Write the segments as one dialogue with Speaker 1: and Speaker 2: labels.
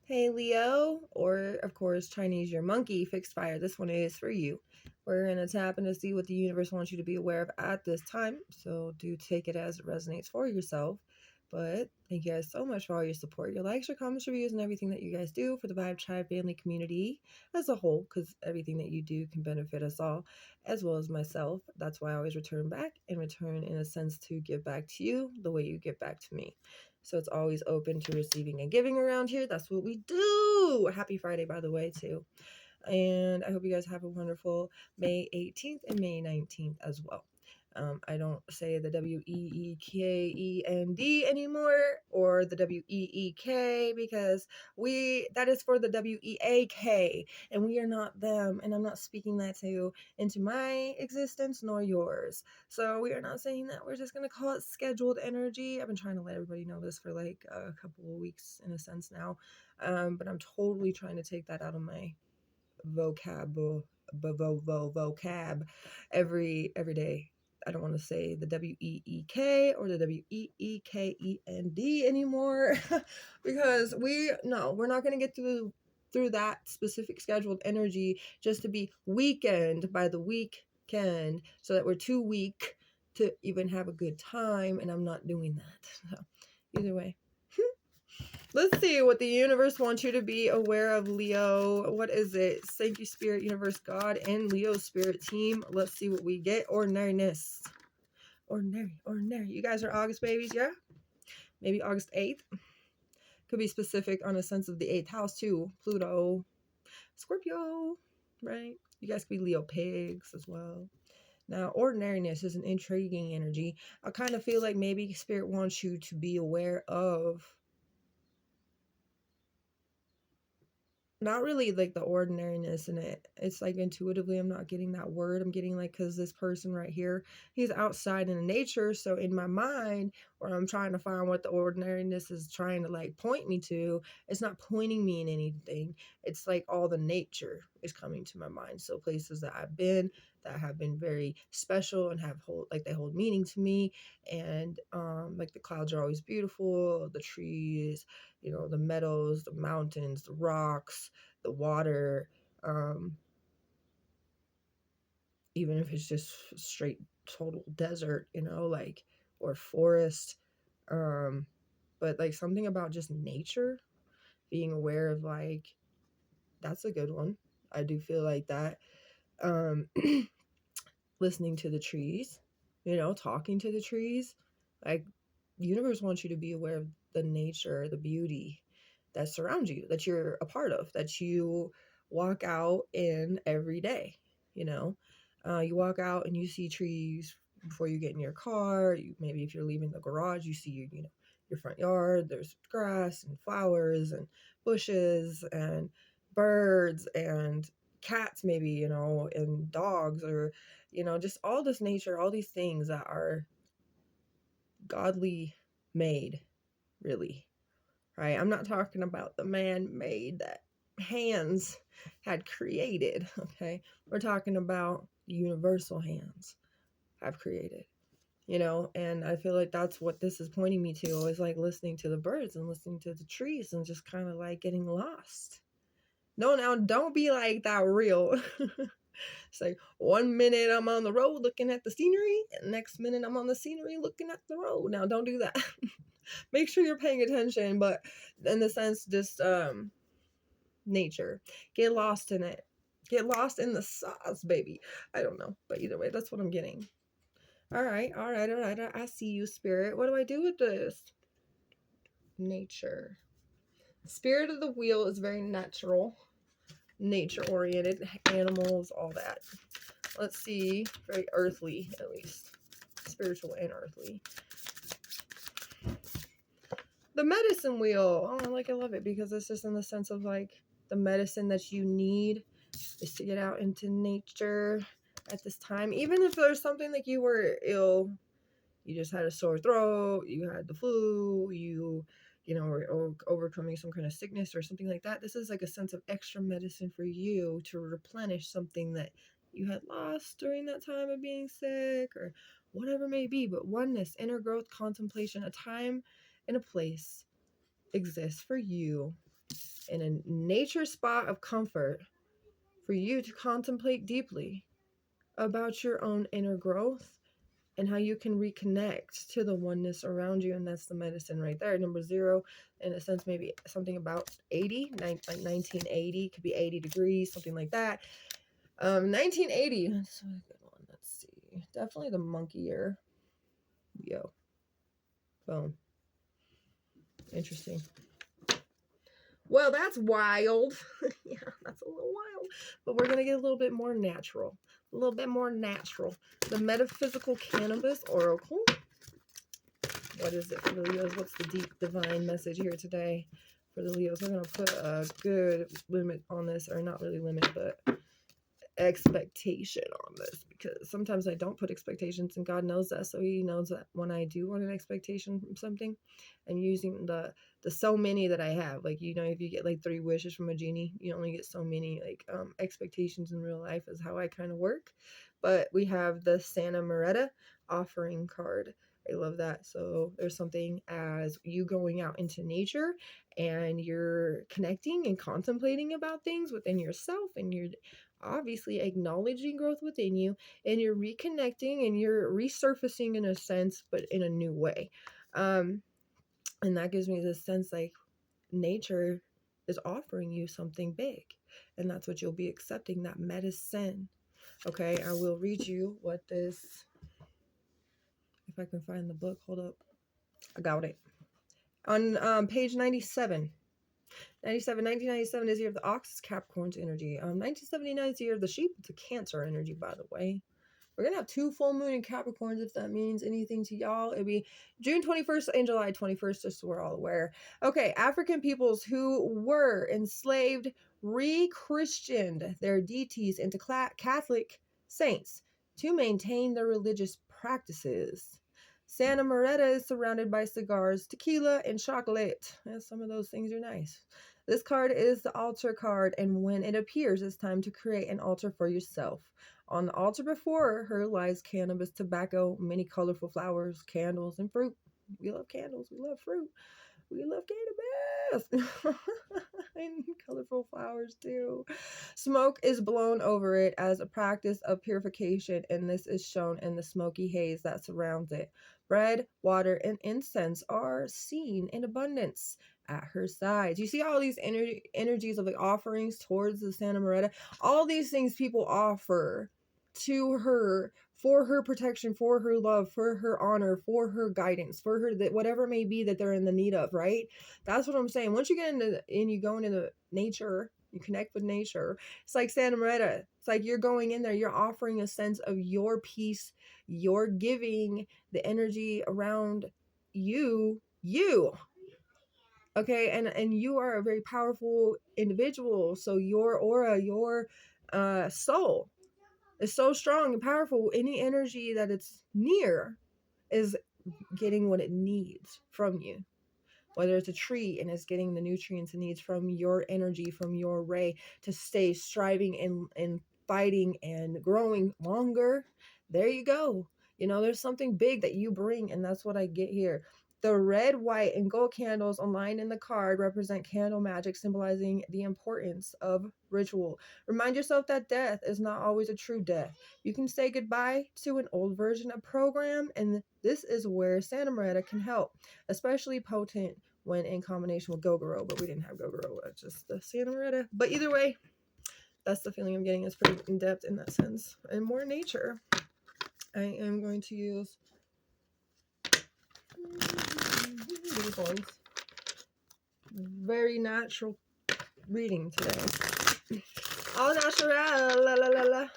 Speaker 1: Hey Leo, or of course Chinese your monkey, fixed fire. This one is for you. We're going to tap in to see what the universe wants you to be aware of at this time. So do take it as it resonates for yourself. But thank you guys so much for all your support, your likes, your comments, reviews, and everything that you guys do for the Vibe Tribe family community as a whole, because everything that you do can benefit us all, as well as myself. That's why I always return back and return in a sense to give back to you the way you give back to me. So it's always open to receiving and giving around here. That's what we do. Happy Friday, by the way, too. And I hope you guys have a wonderful May 18th and May 19th as well. I don't say the WEEKEND anymore or the WEEK because that is for the WEAK and we are not them, and I'm not speaking that into my existence nor yours. So we are not saying that. We're just gonna call it scheduled energy. I've been trying to let everybody know this for like a couple of weeks in a sense now, but I'm totally trying to take that out of my vocab every day. I don't want to say the WEEK or the WEEKEND anymore because we're not going to get through that specific scheduled energy just to be weakened by the weekend so that we're too weak to even have a good time, and I'm not doing that. So, either way. Let's see what the universe wants you to be aware of, Leo. What is it? Thank you, Spirit, Universe, God, and Leo Spirit team. Let's see what we get. Ordinariness. Ordinary. You guys are August babies, yeah? Maybe August 8th. Could be specific on a sense of the 8th house, too. Pluto, Scorpio, right? You guys could be Leo pigs as well. Now, ordinariness is an intriguing energy. I kind of feel like maybe Spirit wants you to be aware of not really like the ordinariness in it. It's like intuitively I'm not getting that word. I'm getting like, because this person right here, he's outside in nature. So in my mind, where I'm trying to find what the ordinariness is trying to like point me to, it's not pointing me in anything. It's like all the nature is coming to my mind. So places that I've been that have been very special and they hold meaning to me. And like the clouds are always beautiful, the trees, the meadows, the mountains, the rocks, the water, even if it's just straight total desert, or forest. But like something about just nature, being aware of like, that's a good one. I do feel like that. Listening to the trees, talking to the trees, like the universe wants you to be aware of the nature, the beauty that surrounds you, that you're a part of, that you walk out in every day. You walk out and you see trees before you get in your car. Maybe if you're leaving the garage, you see your front yard. There's grass and flowers and bushes and birds and cats, maybe, and dogs, or just all this nature, all these things that are godly made, really, right? I'm not talking about the man-made that hands had created, okay? We're talking about universal hands have created, and I feel like that's what this is pointing me to, is like listening to the birds and listening to the trees and just kind of like getting lost. No, now don't be like that real. It's like 1 minute I'm on the road looking at the scenery, and next minute I'm on the scenery looking at the road. Now don't do that. Make sure you're paying attention, but in the sense, just nature. Get lost in it. Get lost in the sauce, baby. I don't know, but either way, that's what I'm getting. All right. I see you, Spirit. What do I do with this? Nature. Spirit of the wheel is very natural, nature-oriented, animals, all that. Let's see, very earthly, at least. Spiritual and earthly. The medicine wheel. Oh, I love it because it's just in the sense of like the medicine that you need is to get out into nature at this time. Even if there's something like you were ill, you just had a sore throat, you had the flu, you were overcoming some kind of sickness or something like that. This is like a sense of extra medicine for you to replenish something that you had lost during that time of being sick or whatever it may be. But oneness, inner growth, contemplation, a time and a place exists for you in a nature spot of comfort for you to contemplate deeply about your own inner growth and how you can reconnect to the oneness around you. And that's the medicine right there. Number 0, in a sense, maybe something about 80, like 1980, could be 80 degrees, something like that. 1980, that's a good one. Let's see. Definitely the monkey year. Yo. Boom. Interesting. Well, that's wild. Yeah, that's a little wild. But we're going to get a little bit more natural. A little bit more natural. The Metaphysical Cannabis Oracle. What is it for the Leos? What's the deep divine message here today for the Leos? We're going to put a good limit on this, or not really limit, but expectation on this, because sometimes I don't put expectations, and God knows that. So he knows that when I do want an expectation from something, and using the so many that I have, like, you know, if you get like 3 wishes from a genie, you only get so many, like, expectations in real life is how I kind of work. But we have the Santa Moretta offering card. I love that. So there's something as you going out into nature and you're connecting and contemplating about things within yourself, and you're obviously acknowledging growth within you, and you're reconnecting and you're resurfacing in a sense, but in a new way. And that gives me this sense like nature is offering you something big, and that's what you'll be accepting, that medicine. Okay, I will read you what this, if I can find the book, hold up, I got it. On page 97. 1997 is the year of the ox, Capricorn's energy. 1979 is the year of the sheep. It's a Cancer energy, by the way. We're going to have 2 full moon in Capricorns, if that means anything to y'all. It'll be June 21st and July 21st, just so we're all aware. Okay, African peoples who were enslaved re-Christianed their deities into Catholic saints to maintain their religious practices. Santa Moretta is surrounded by cigars, tequila, and chocolate. Yeah, some of those things are nice. This card is the altar card, and when it appears, it's time to create an altar for yourself. On the altar before her lies cannabis, tobacco, many colorful flowers, candles, and fruit. We love candles. We love fruit. We love cannabis. And colorful flowers too. Smoke is blown over it as a practice of purification, and this is shown in the smoky haze that surrounds it. Bread, water, and incense are seen in abundance at her sides. You see all these energies of the offerings towards the Santa Moretta. All these things people offer to her for her protection, for her love, for her honor, for her guidance, for her that whatever it may be that they're in the need of, right? That's what I'm saying. Once you get into and you go into nature, you connect with nature. It's like Santa Moretta. It's like you're going in there, you're offering a sense of your peace, you're giving the energy around you. Okay, and you are a very powerful individual. So your aura, your soul is so strong and powerful. Any energy that it's near is getting what it needs from you. Whether it's a tree and it's getting the nutrients it needs from your energy, from your ray, to stay striving and fighting and growing longer. There you go. You know, there's something big that you bring, and that's what I get here. The red, white, and gold candles aligned in the card represent candle magic, symbolizing the importance of ritual. Remind yourself that death is not always a true death. You can say goodbye to an old version of program, and this is where Santa Moretta can help, especially potent when in combination with Gogoro, but we didn't have Gogoro, it's just the Santa Moretta. But either way, that's the feeling I'm getting. It's pretty in-depth in that sense. And more nature. I am going to use these ones. Very natural reading today. All natural. La, la, la, la.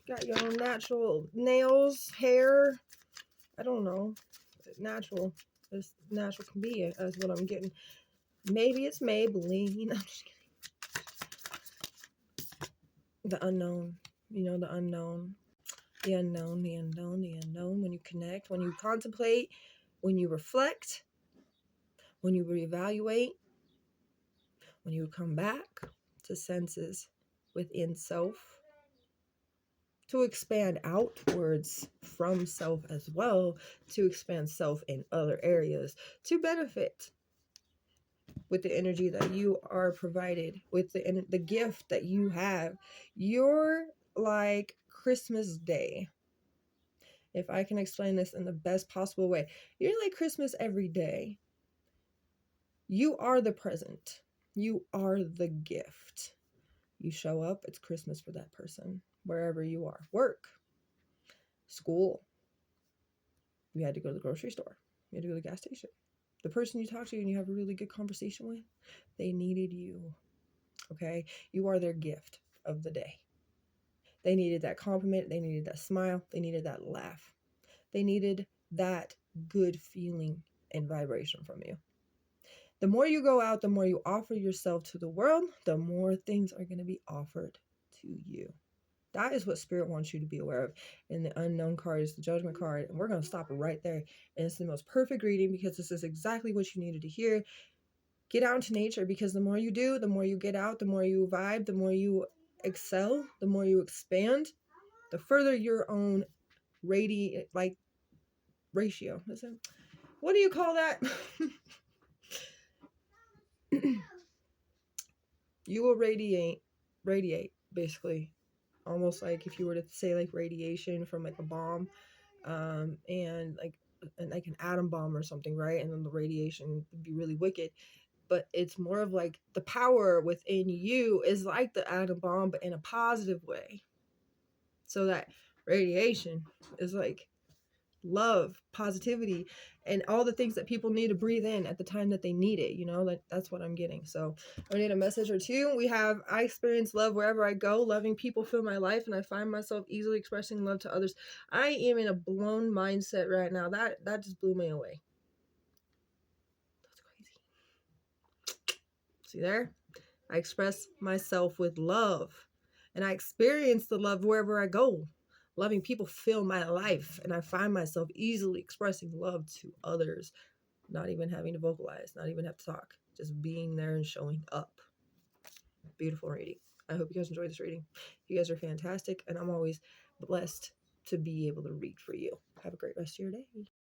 Speaker 1: Got your own natural nails, hair. I don't know. Natural. As natural can be, as what I'm getting. Maybe it's Maybelline. I'm just kidding. The unknown. You know, the unknown. The unknown, the unknown, the unknown. When you connect, when you contemplate, when you reflect, when you reevaluate, when you come back to senses within self, to expand outwards from self as well, to expand self in other areas, to benefit with the energy that you are provided, with the gift that you have. You're like Christmas Day. If I can explain this in the best possible way, you're like Christmas every day. You are the present. You are the gift. You show up, it's Christmas for that person, wherever you are. Work, school. You had to go to the grocery store. You had to go to the gas station. The person you talk to and you have a really good conversation with, they needed you. Okay? You are their gift of the day. They needed that compliment. They needed that smile. They needed that laugh. They needed that good feeling and vibration from you. The more you go out, the more you offer yourself to the world, the more things are going to be offered to you. That is what Spirit wants you to be aware of. And the unknown card is the Judgment card. And we're going to stop it right there. And it's the most perfect reading because this is exactly what you needed to hear. Get out into nature, because the more you do, the more you get out, the more you vibe, the more you excel, the more you expand, the further your own ratio. What do you call that? You will radiate basically, almost like if you were to say like radiation from like a bomb, and like an atom bomb or something, right? And then the radiation would be really wicked, but it's more of like the power within you is like the atom bomb, but in a positive way. So that radiation is like love, positivity, and all the things that people need to breathe in at the time that they need it. That's what I'm getting. So I need a message or two. We have, I experience love wherever I go. Loving people fill my life, and I find myself easily expressing love to others. I am in a blown mindset right now. That just blew me away. That's crazy. See there? I express myself with love, and I experience the love wherever I go. Loving people fill my life, and I find myself easily expressing love to others, not even having to vocalize, not even have to talk, just being there and showing up. Beautiful reading. I hope you guys enjoyed this reading. You guys are fantastic, and I'm always blessed to be able to read for you. Have a great rest of your day.